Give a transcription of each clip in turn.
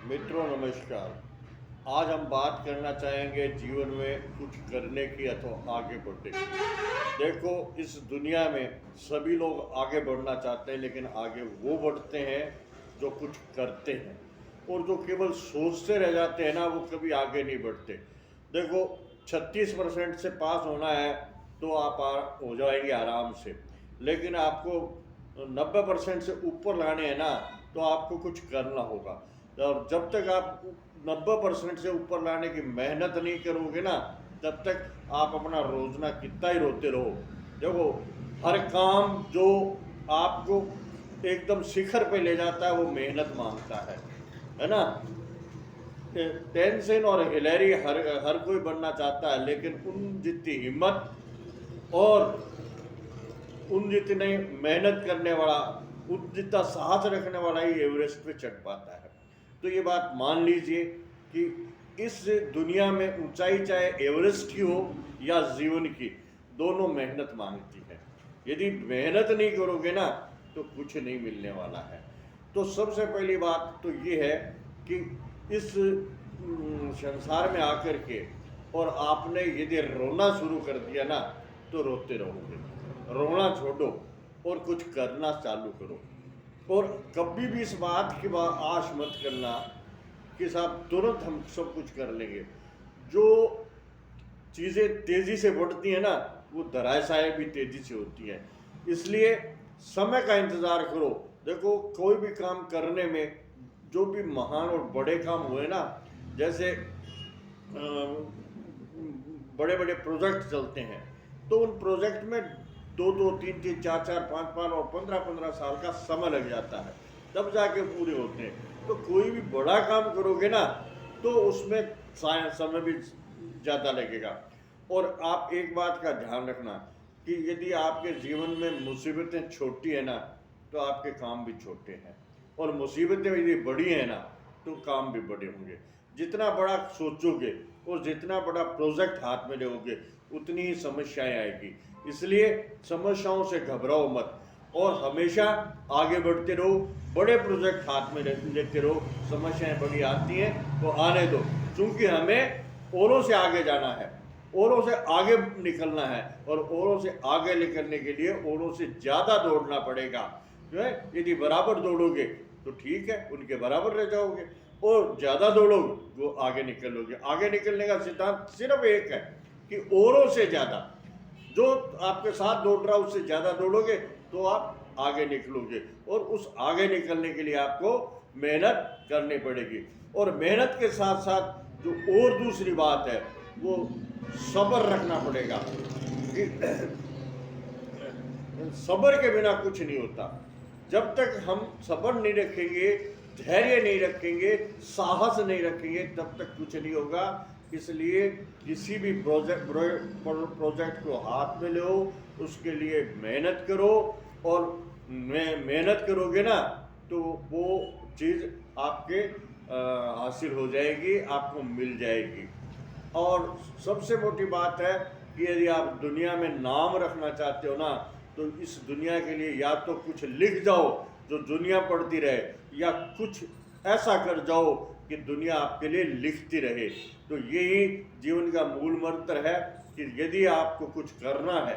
मित्रों नमस्कार। आज हम बात करना चाहेंगे जीवन में कुछ करने की अथवा आगे बढ़ने की। देखो, इस दुनिया में सभी लोग आगे बढ़ना चाहते हैं, लेकिन आगे वो बढ़ते हैं जो कुछ करते हैं, और जो केवल सोचते रह जाते हैं ना, वो कभी आगे नहीं बढ़ते। देखो, 36% से पास होना है तो आप हो जाएंगे आराम से, लेकिन आपको 90% से ऊपर लाने हैं ना, तो आपको कुछ करना होगा। और जब तक आप 90% से ऊपर लाने की मेहनत नहीं करोगे ना, तब तक आप अपना रोजना कितना ही रोते रहो। देखो, हर काम जो आपको एकदम शिखर पे ले जाता है वो मेहनत मांगता है ना। टेंशन और हिलेरी हर कोई बनना चाहता है, लेकिन उन जितनी हिम्मत और उन जितने मेहनत करने वाला, उन जितना साहस रखने वाला ही एवरेस्ट पे चढ़ पाता है। तो ये बात मान लीजिए कि इस दुनिया में ऊंचाई चाहे एवरेस्ट की हो या जीवन की, दोनों मेहनत मांगती है। यदि मेहनत नहीं करोगे ना, तो कुछ नहीं मिलने वाला है। तो सबसे पहली बात तो ये है कि इस संसार में आकर के और आपने यदि रोना शुरू कर दिया ना, तो रोते रहोगे। रोना छोड़ो और कुछ करना चालू करो। और कभी भी इस बात की आश मत करना कि साहब तुरंत हम सब कुछ कर लेंगे। जो चीज़ें तेज़ी से बढ़ती हैं ना, वो धराशायी भी तेज़ी से होती हैं। इसलिए समय का इंतज़ार करो। देखो, कोई भी काम करने में जो भी महान और बड़े काम हुए ना, जैसे बड़े बड़े प्रोजेक्ट चलते हैं, तो उन प्रोजेक्ट में 2-2, 3-3, 4-4, 5-5 और 15-15 साल का समय लग जाता है, तब जाके पूरे होते हैं। तो कोई भी बड़ा काम करोगे ना, तो उसमें समय भी ज़्यादा लगेगा। और आप एक बात का ध्यान रखना कि यदि आपके जीवन में मुसीबतें छोटी है ना, तो आपके काम भी छोटे हैं, और मुसीबतें यदि बड़ी हैं ना, तो काम भी बड़े होंगे। जितना बड़ा सोचोगे और जितना बड़ा प्रोजेक्ट हाथ में लोगे, उतनी ही समस्याएं आएगी। इसलिए समस्याओं से घबराओ मत और हमेशा आगे बढ़ते रहो। बड़े प्रोजेक्ट हाथ में लेते रहो। समस्याएं बड़ी आती हैं तो आने दो, क्योंकि हमें औरों से आगे जाना है, औरों से आगे निकलना है, और औरों से आगे निकलने के लिए औरों से ज़्यादा दौड़ना पड़ेगा। जो है, यदि बराबर दौड़ोगे तो ठीक है, उनके बराबर रह जाओगे, और ज़्यादा दौड़ोगे वो आगे निकलोगे। आगे निकलने का सिद्धांत सिर्फ एक है कि औरों से ज़्यादा, जो आपके साथ दौड़ रहा है उससे ज़्यादा दौड़ोगे तो आप आगे निकलोगे। और उस आगे निकलने के लिए आपको मेहनत करनी पड़ेगी। और मेहनत के साथ साथ जो और दूसरी बात है, वो सब्र रखना पड़ेगा कि सब्र के बिना कुछ नहीं होता। जब तक हम सब्र नहीं रखेंगे, धैर्य नहीं रखेंगे, साहस नहीं रखेंगे, तब तक कुछ नहीं होगा। इसलिए किसी भी प्रोजेक्ट को हाथ में लो, उसके लिए मेहनत करो, और मेहनत करोगे ना, तो वो चीज़ आपके हासिल हो जाएगी, आपको मिल जाएगी। और सबसे मोटी बात है कि यदि आप दुनिया में नाम रखना चाहते हो ना, तो इस दुनिया के लिए या तो कुछ लिख जाओ जो दुनिया पढ़ती रहे, या कुछ ऐसा कर जाओ कि दुनिया आपके लिए लिखती रहे। तो यही जीवन का मूल मंत्र है कि यदि आपको कुछ करना है,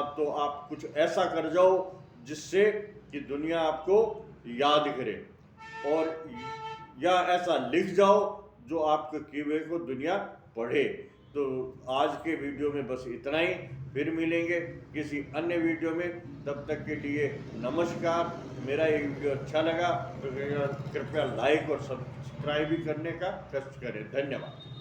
तो आप कुछ ऐसा कर जाओ जिससे कि दुनिया आपको याद करे, और या ऐसा लिख जाओ जो आपके किए हुए को दुनिया पढ़े। तो आज के वीडियो में बस इतना ही। फिर मिलेंगे किसी अन्य वीडियो में। तब तक के लिए नमस्कार। मेरा ये वीडियो अच्छा लगा तो कृपया लाइक और सब्सक्राइब भी करने का कष्ट करें। धन्यवाद।